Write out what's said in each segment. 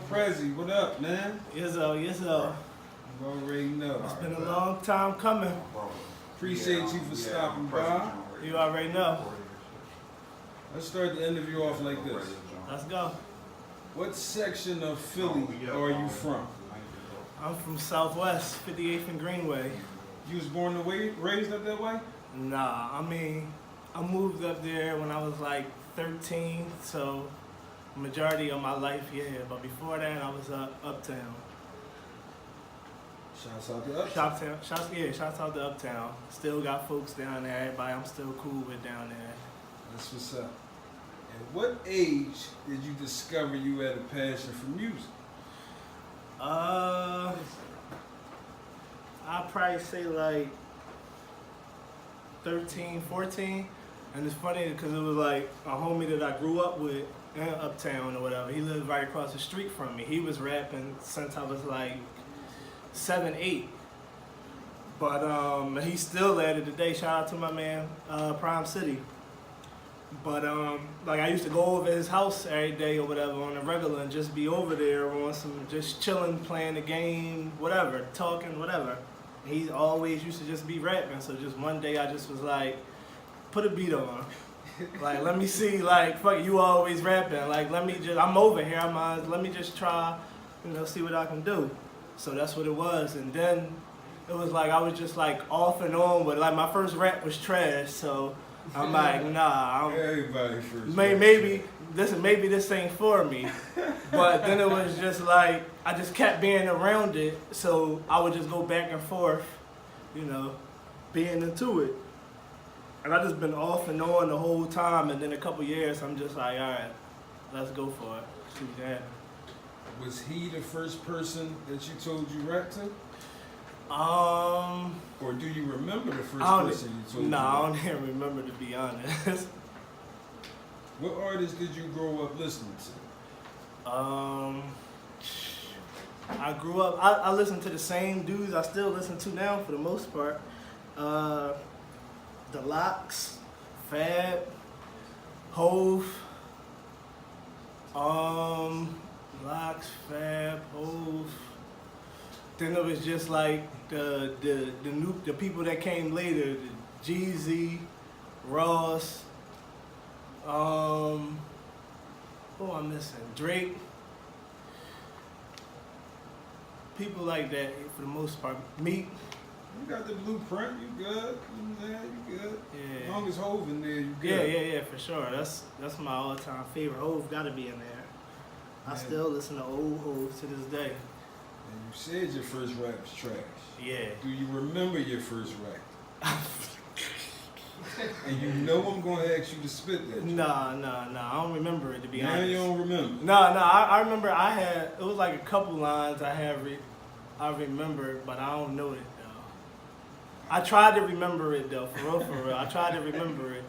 LPrezzy, what up, man? Yes, sir. You already know. It's been a long time coming. Appreciate you for stopping by. You already know. Let's start the interview off like this. Let's go. What section of Philly are you from? I'm from Southwest, 58th and Greenway. You was born and raised up that way? Nah, I mean, I moved up there when I was like 13, so majority of my life, yeah. But before that, I was uptown. Shouts out to Uptown. Shouts out to Uptown. Still got folks down there. Everybody I'm still cool with down there. That's what's up. At what age did you discover you had a passion for music? I'd probably say like 13, 14. And it's funny because it was like a homie that I grew up with in Uptown or whatever. He lived right across the street from me. He was rapping since I was like 7, 8. But he's still at it today. Shout out to my man, Prime City. But like I used to go over his house every day or whatever on the regular and just be over there on some just chilling, playing the game, whatever, talking, whatever. He always used to just be rapping. So just one day I just was like, put a beat on. Like, let me see, like, fuck, you always rapping. Like, I'm over here, let me just try, see what I can do. So that's what it was. And then it was like, I was just like off and on with, like, my first rap was trash. So I'm like, nah. Everybody first. Maybe this ain't for me. But then it was just like, I just kept being around it. So I would just go back and forth, being into it. And I just been off and on the whole time, and then a couple years, I'm just like, all right, let's go for it. See what happens. Was he the first person that you told you rap to? Or do you remember the first person you told you? No, I don't even remember, to be honest. What artists did you grow up listening to? I grew up, I listened to the same dudes I still listen to now for the most part. The Locks, Fab, Hove, Locks, Fab, Hove. Then it was just like the people that came later, the Jeezy, Ross, who am I missing? Drake. People like that for the most part. Meek. You got the blueprint, you good. You good. Yeah. As long as Hove in there, you good. Yeah, for sure. That's my all-time favorite. Hove gotta be in there. I still listen to old Hove to this day. And you said your first rap was trash. Yeah. Do you remember your first rap? And you know I'm gonna ask you to spit that. Nah. I don't remember it, to be honest. Now you don't remember? I remember it was like a couple lines I remember, but I don't know it though. I tried to remember it though, for real. I tried to remember it,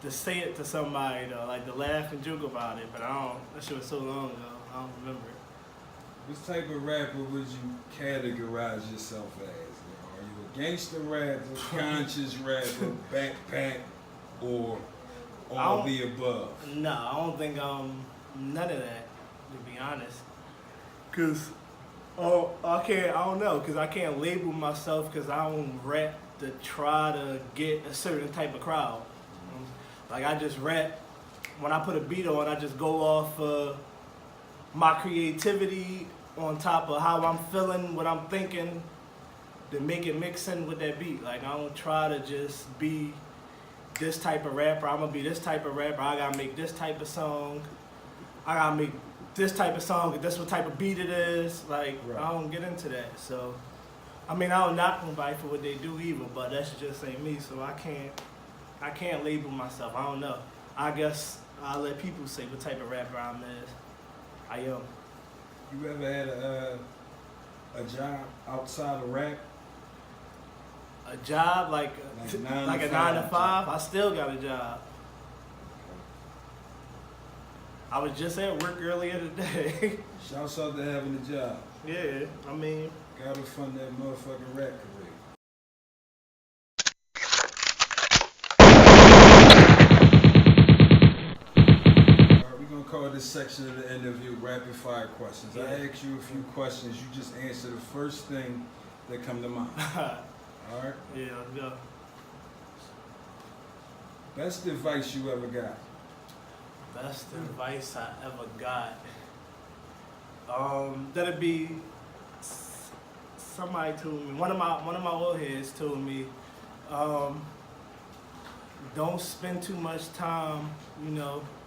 to say it to somebody though, like to laugh and joke about it, but that shit was so long ago, I don't remember it. What type of rapper would you categorize yourself as? Are you a gangster rapper, conscious rapper, backpack, or all the above? No, I don't think I'm none of that, to be honest. Cause I don't know, because I can't label myself because I don't rap to try to get a certain type of crowd. Like I just rap, when I put a beat on, I just go off my creativity on top of how I'm feeling, what I'm thinking, to make it mix in with that beat. Like I don't try to just be this type of rapper, I'm gonna be this type of rapper, I gotta make this type of song, I gotta make this type of song, that's what type of beat it is. Like, right. I don't get into that. So, I mean, I don't knock nobody for what they do either, but that's just ain't me. So I can't label myself. I don't know. I guess I'll let people say what type of rapper I am. You ever had a job outside of rap? A job like a 9 to 5? I still got a job. I was just at work earlier today. Shouts out to having a job. Yeah, I mean. Gotta fund that motherfucking rap career. Alright, we're gonna call this this section of the interview, rapid fire questions. Yeah. I ask you a few questions. You just answer the first thing that come to mind. All right? Yeah, let's go. Best advice you ever got? Best advice I ever got. That'd be somebody told me. One of my old heads told me, don't spend too much time,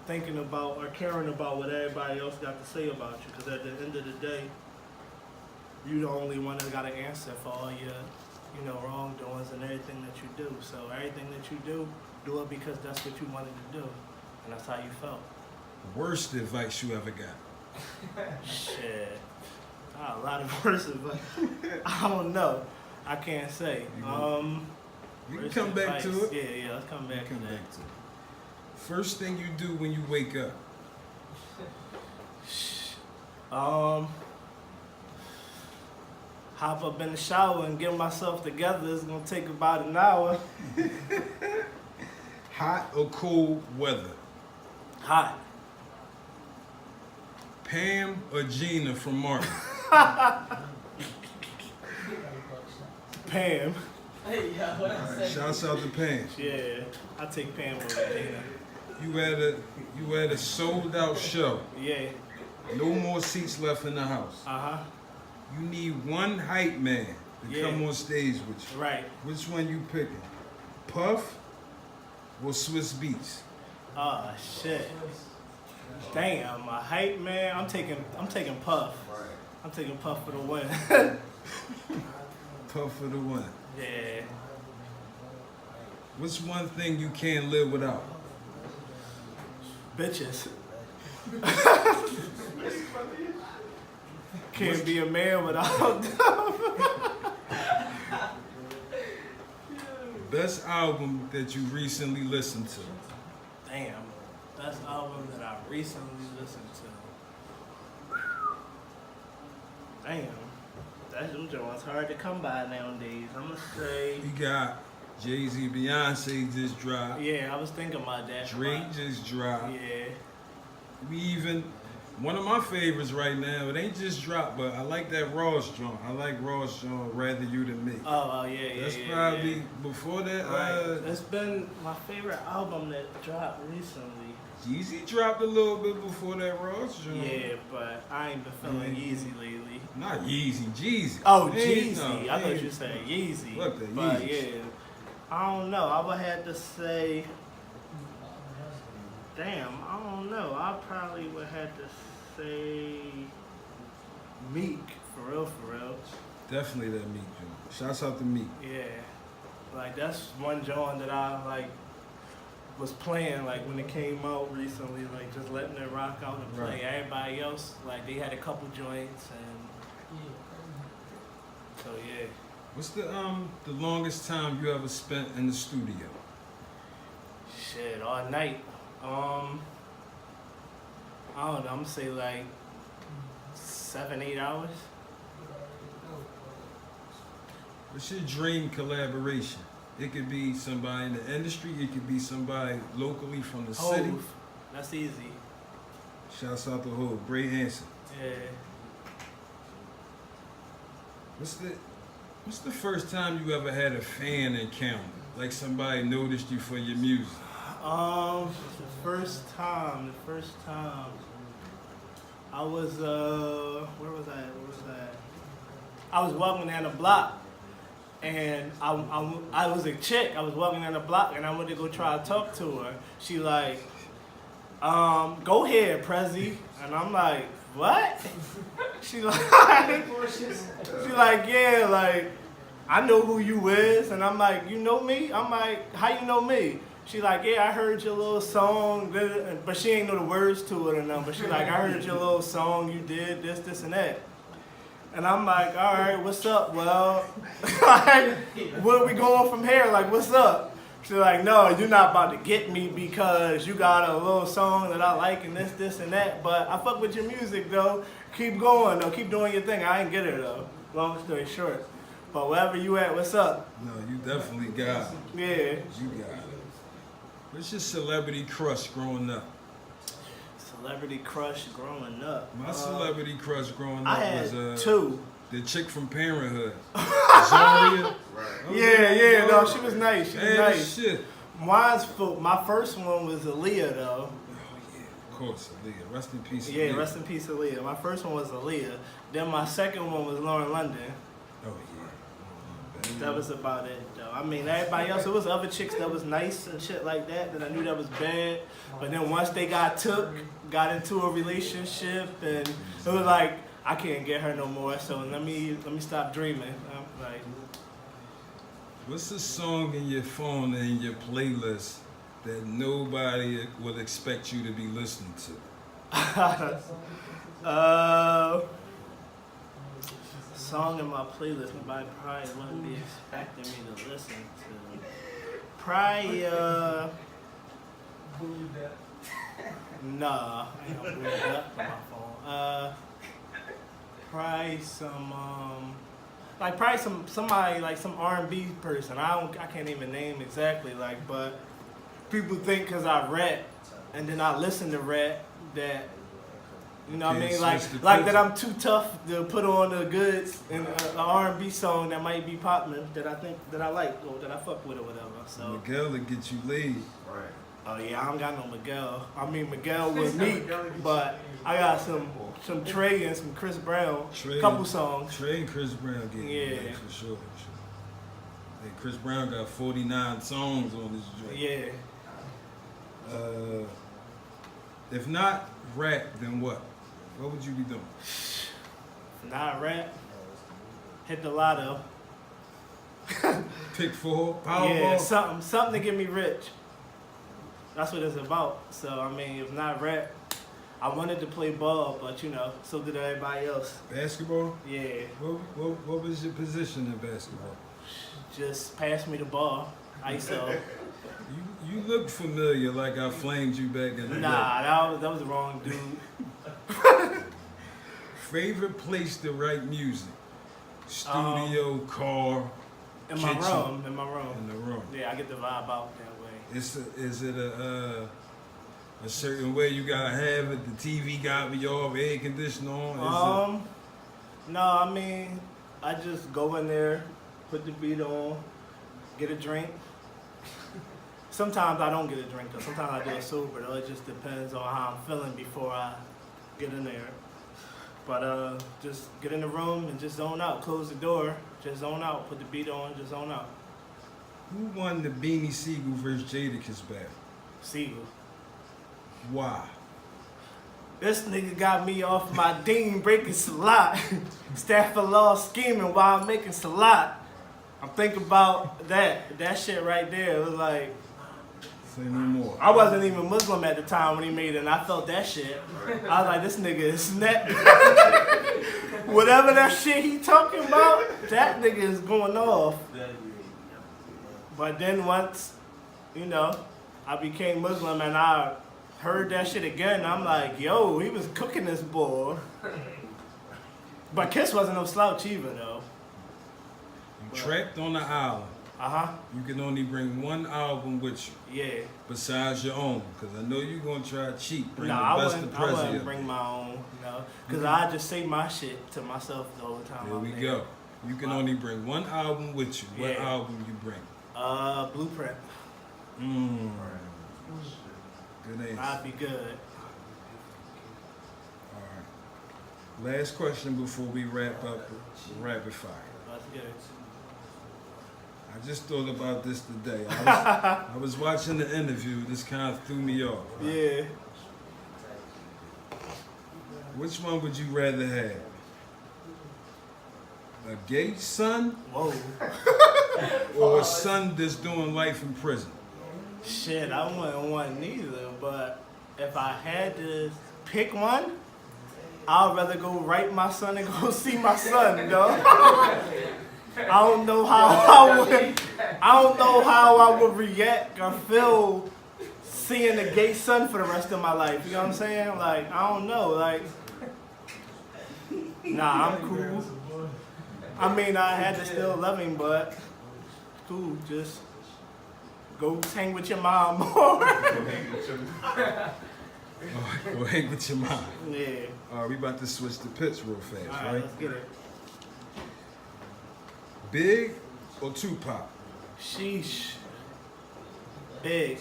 thinking about or caring about what everybody else got to say about you. Because at the end of the day, you the only one that got to answer for all your, wrongdoings and everything that you do. So everything that you do it because that's what you wanted to do, and that's how you felt. Worst advice you ever got? Shit, a lot of worse advice. I don't know. I can't say. You can come back to it. Yeah, let's come back to that. First thing you do when you wake up? Hop up in the shower and get myself together. It's gonna take about an hour. Hot or cold weather? Hot. Pam or Gina from Martin? Pam. Hey, yo, what I say? Shouts out to Pam. Yeah, I take Pam over Gina. You had a sold out show. Yeah. No more seats left in the house. You need one hype man to come on stage with you. Right. Which one you picking? Puff or Swiss Beats? Oh shit. Damn, a hype man. I'm taking Puff. I'm taking Puff for the win. Puff for the win. Yeah. What's one thing you can't live without? Bitches. Can't be a man without them. Best album that you recently listened to? Damn. Best album that I recently listened to. Damn. Them joints hard to come by nowadays. I'm gonna say. You got Jay-Z, Beyonce just dropped. Yeah, I was thinking about that. Drake just dropped. Yeah. One of my favorites right now, it ain't just dropped, but I like that Ross joint. I like Ross joint, Rather You Than Me. Oh, yeah. That's probably before that. Right. That's been my favorite album that dropped recently. Yeezy dropped a little bit before that Ross joint. Yeah, but I ain't been feeling Yeezy lately. Not Yeezy, Jeezy. Oh, Jeezy. I thought you said Yeezy. Look, the but Yeezy. Yeah, I don't know. I would have to say. Damn, I don't know. I probably would have to say Meek, for real. Definitely that Meek joint. Shouts out to Meek. Yeah, like that's one joint that I was playing when it came out recently, just letting it rock out and play. Right. Everybody else, they had a couple joints and so yeah. What's the longest time you ever spent in the studio? Shit, all night. I don't know, I'm gonna say 7-8 hours. What's your dream collaboration? It could be somebody in the industry, it could be somebody locally from the city. That's easy. Shouts out to Hov. Great answer. Yeah. What's the first time you ever had a fan encounter? Like somebody noticed you for your music? The first time I was where was I? I was walking down the block and I was a chick. I was walking down the block and I went to go try to talk to her. She like, go ahead, LPrezzy. And I'm like, what? She like, yeah, I know who you is. And I'm like, you know me? I'm like, how you know me? She like, yeah, I heard your little song, but she ain't know the words to it or nothing. But she like, I heard your little song, you did this, and that. And I'm like, all right, what's up? Well, where are we going from here? Like, what's up? She's like, no, you're not about to get me because you got a little song that I like and this, and that. But I fuck with your music, though. Keep going, though. Keep doing your thing. I ain't get her, though. Long story short. But wherever you at, what's up? No, you definitely got it. Yeah. You got it. What's your celebrity crush growing up? Celebrity crush growing up. My celebrity crush growing I up had was two. the chick from Parenthood, Zaria. Yeah, no, she was nice. She was Man, nice. shit. My first one was Aaliyah, though. Of course, Aaliyah. Rest in peace. Yeah, Aaliyah. rest in peace, Aaliyah. My first one was Aaliyah. Then my second one was Lauren London. Oh yeah. That was about it, though. I mean, everybody else, it was other chicks that was nice and shit like that I knew that was bad. But then once they got into a relationship, and it was like, I can't get her no more, so let me stop dreaming. I'm like, What's the song in your phone and in your playlist that nobody would expect you to be listening to? Song in my playlist nobody probably wouldn't be expecting me to listen to. Probably, nah, I ain't gonna bring it up on my phone. Probably somebody like some R&B person. I can't even name exactly, like, but people think because I rap and then I listen to rap that, you know what I mean, like that I'm too tough to put on the goods in an R&B song that might be popping that I think that I like or that I fuck with or whatever. So Miguel will get you laid. Right. oh yeah, I don't got no Miguel. I mean Miguel with me, but I got some Trey and some Chris Brown, couple songs. Trey and Chris Brown get Yeah. for sure. Hey, Chris Brown got 49 songs on this joint. Yeah. If not rap, then what? What would you be doing? Not rap. Hit the lotto. Pick 4, Powerball? Yeah, something to get me rich. That's what it's about. So I mean, if not rap, I wanted to play ball, but you know, so did everybody else. Basketball? Yeah, What was your position in basketball? just pass me the ball. ISO. You look familiar, like I flamed you back in the day. Nah, that was the wrong dude. Favorite place to write music? Studio, car, In my kitchen? room. In my room. In the room. Yeah, I get the vibe out that way. Is it a certain way you gotta have it? The TV got me off, air conditioner on. No, I mean, I just go in there, put the beat on, get a drink. Sometimes I don't get a drink though. Sometimes I do it sober though. It just depends on how I'm feeling before I get in there. But just get in the room and just zone out. Close the door, just zone out. Put the beat on, just zone out. Who won the Beanie Siegel versus Jadakiss battle? Siegel. Why? This nigga got me off my dean breaking salat. Staff of law scheming while I'm making salat. I'm thinking about that shit right there. It was like, Say no more. I wasn't even Muslim at the time when he made it, and I felt that shit. I was like, this nigga is snap. Whatever that shit he talking about, that nigga is going off. But then once, you know, I became Muslim and I heard that shit again, I'm like, yo, he was cooking this boy. But Kiss wasn't no slouch either, though. You trapped on the island. Uh-huh. You can only bring one album with you. Yeah. Besides your own, because I know you're gonna try to cheat. Bring Nah, the I best of wouldn't Prezi. bring my own, you know, because I just say my shit to myself the whole time. There I'm we there. go. You can only bring one album with you. What Yeah. album you bring? Blueprint. Good answer. I'd be good. All right. Last question before we wrap up rapid fire. That's good. I just thought about this today. I was watching the interview. This kind of threw me off. Right? Yeah. Which one would you rather have? A gay son Whoa. or a son that's doing life in prison? Shit, I wouldn't want neither, but if I had to pick one, I'd rather go write my son and go see my son, dog. I don't know how I would react or feel seeing a gay son for the rest of my life. You know what I'm saying? Like, I don't know. Like, nah, I'm cool. I mean, I had to still love him, but cool. Just go hang with your mom more. Or hang with your mind. Yeah. All right, we about to switch the pitch real fast, All right, let's get it. Big or Tupac? Sheesh. Big.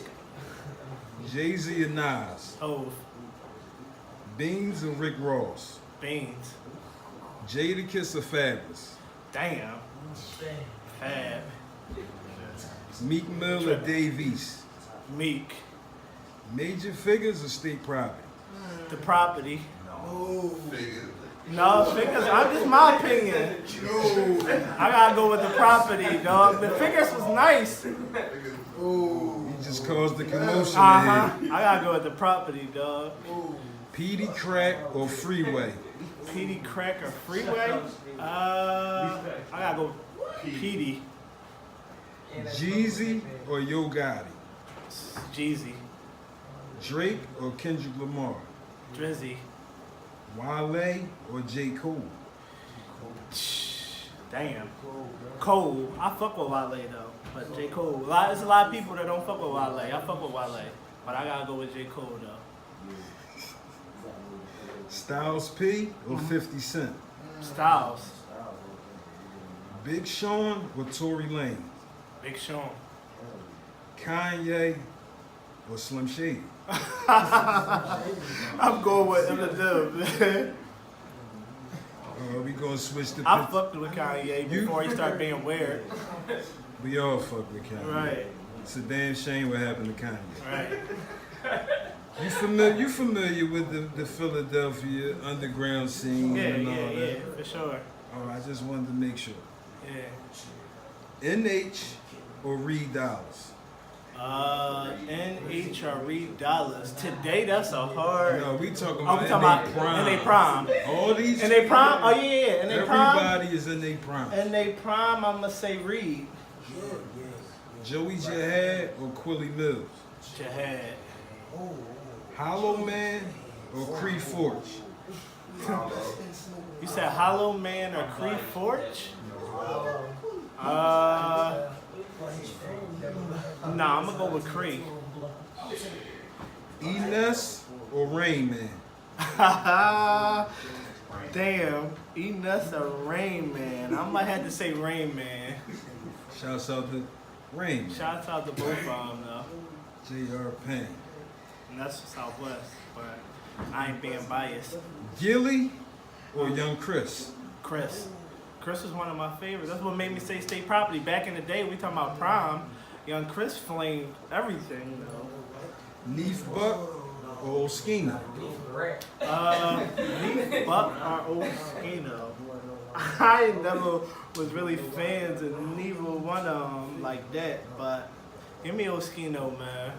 Jay-Z or Nas? Oh, Beans or Rick Ross? Beans. Jadakiss or Fabulous? Damn. Fab. Meek Mill or Dave East? Meek. Major Figures or State Property? The property. No, Figures, I'm just my opinion. I gotta go with the property, dog. The Figures was nice. You just caused the commotion I in here. gotta go with the property, dog. Petey Crack or Freeway? Petey Crack or Freeway? I gotta go Petey. Jeezy or Yo Gotti? Jeezy. Drake or Kendrick Lamar? Drizzy. Wale or J. Cole? Damn. Cole. I fuck with Wale though. But J. Cole. There's a lot of people that don't fuck with Wale. I fuck with Wale. But I gotta go with J. Cole though. Styles P or 50 Cent? Styles. Big Sean or Tory Lanez? Big Sean. Kanye or Slim Shady? I'm going with Eminem. We gonna switch the I pitch. fucked with Kanye before he started being weird. We all fuck with Kanye. Right. It's a damn shame what happened to Kanye. Right. You familiar with the Philadelphia underground scene Yeah, and all yeah, that? yeah, for sure. Oh, I just wanted to make sure. Yeah. NH or Reed Dollars? NHRE dollars. Today, that's a hard. No, we talking Oh, about we talking NA about Prime. NA Prime. All these. NA Prime? Oh, yeah. NA Prime? Everybody is NA Prime. NA Prime, I'm going to say Reed. Joey Jihad or Quilly Mills? Jihad. Hollow Man or Cree Forge? You said Hollow Man or Cree Forge? Nah, I'm going to go with Cree. Enes or Rain Man? Damn, Enes or Rain Man. I might have to say Rain Man. Shouts out to Rain Man. Shouts out to both of them though. J.R. Payne. And that's Southwest, but I ain't being biased. Gilly or Young Chris? Chris. Chris was one of my favorites. That's what made me say State Property. Back in the day, we talking about Prime. Young Chris flamed everything though. Neef Buck or Oskina? Neef Buck or Oskino. I never was really fans of neither one of them like that, but give me Oskino, man.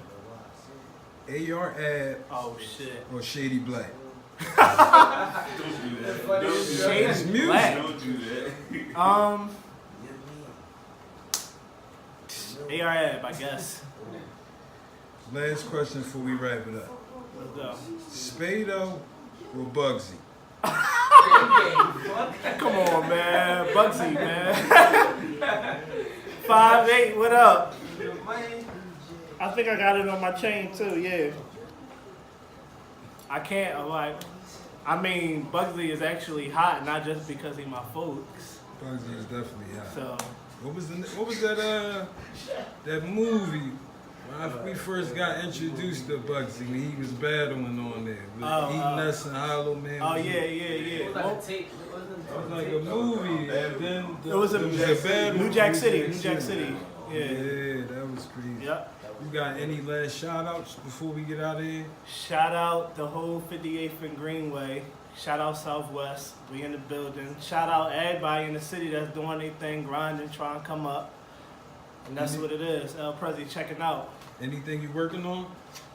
A.R. Ab Oh shit. or Shady Black? Don't do that. Shady music. Black. Don't do that. ARAB, I guess. Last question before we wrap it up. Let's go. Spado or Bugsy? Come on, man. Bugsy, man. 5'8", what up? I think I got it on my chain too, yeah. I can't, I mean, Bugsy is actually hot, not just because he's my folks. Bugsy is definitely hot. So, What was that movie when we first got introduced to Bugsy when he was battling on there with Enes and Hollow Man? oh yeah. Well, It was like a movie, and then it was a battle. New Jack City. Yeah. Yeah, that was crazy. Yep. You got any last shout outs before we get out of here? Shout out the whole 58th and Greenway. Shout out Southwest. We in the building. Shout out everybody in the city that's doing their thing, grinding, trying to come up. And that's what it is. LPrezzy checking out. Anything you working on?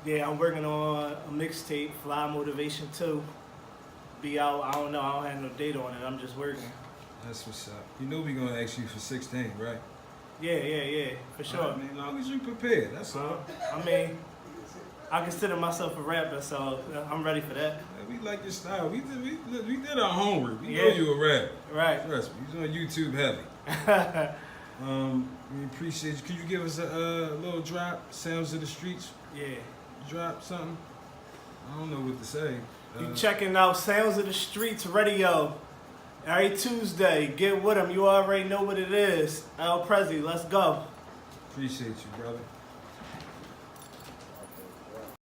Yeah, I'm working on a mixtape, Fly Motivation 2. Be out, I don't know, I don't have no date on it. I'm just working. That's what's up. You know we gonna ask you for 16, right? Yeah, for sure. I mean, as long as you prepared, that's all. I mean, I consider myself a rapper, so I'm ready for that. We like your style. We did our homework. We know Yeah. you a rapper. Right. Trust me. You're on YouTube heavy. We appreciate you. Could you give us a little drop? Sounds of the Streetz. Yeah. Drop something. I don't know what to say. You checking out Sounds of the Streetz radio every Tuesday. Get with them. You already know what it is. LPrezzy, let's go. Appreciate you, brother.